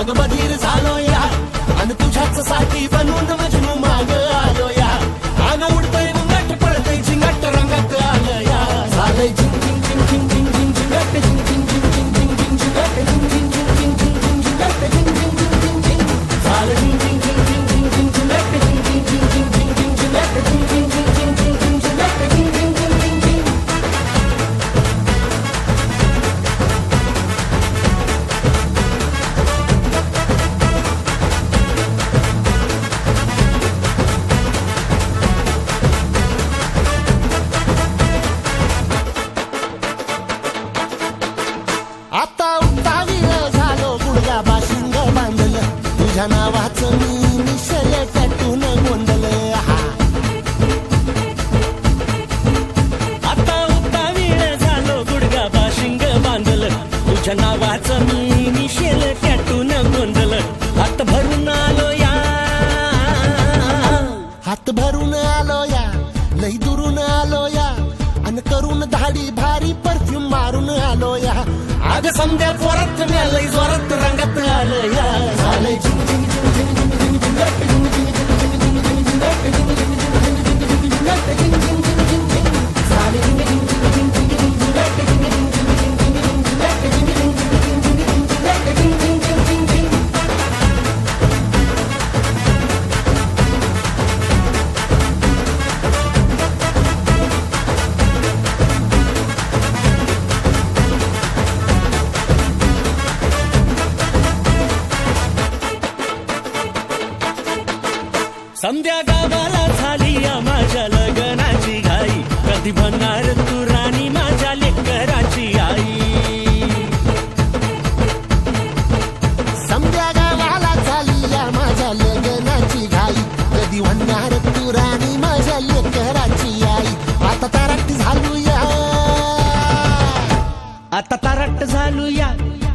अग बधीर झालो या आणि तुझ्याच साठी बनून मजनू माग आलो या आग उडतय मुंगट पळतय झिंगट रंगात आलं या झालंय झिंग झिंग झिंग झिंग झिंग झिंग झिंगट झिंग झिंग झिंग झिंग झिंग झिंग झिंगट झिंग झिंग झिंग झिंग झिंग झिंग झिंगट झिंग झिंग झिंग झिंग झिंग झालं झिंग झिंग झिंग झिंग झिंग झिंग झिंगट झिंग झिंग झिंग झिंग झिंग झिंग झिंगट झिंग झिंग झिंग झिंग झिंग झिंग झिंग झिंग झिंग झिंग आता उत्तावीळ झालो गुडघा बाशिंग बांधलं तुझ्या नावाचं मी मिशल टॅटून गोंधलं आता उत्तावीळ झालो गुडगा बाशिंग बांधलं तुझ्या नावाचं मी मिशेल टॅटून गोंधलं हात भरून आलो या हात भरून आलो या लई दुरून आलो या अन करून धाडी भारी परफ्यूम मारून आलो या अग समद्या जोरात लई जोरात रंगात आलं या झालंय झिंग झिंग झिंग झिंग झिंग झिंग झिंगट झिंग झिंग झिंग झिंग झिंग झिंग झिंगट झिंग झिंग झिंग झिंग झिंगट झिंग झिंग झिंग झिंग झिंग झालंय झिंग झिंग झिंग झिंग झिंग झिंग झिंगट झिंग झिंग झिंग झिंग झिंग झिंग झिंगट झिंग झिंग झिंग झिंग झिंग झिंग झिंगट झिंग झिंग झिंग झिंग झिंग समद्या गावाला झाली या माझ्या लग्नाची घाई कधी बनणार तू राणी माझ्या लेकराची आई समद्या गावाला झाली या माझ्या लग्नाची घाई कधी म्हणणार तू राणी माझ्या लेकराची आई आता ताराट झालू या आता तारट झालो या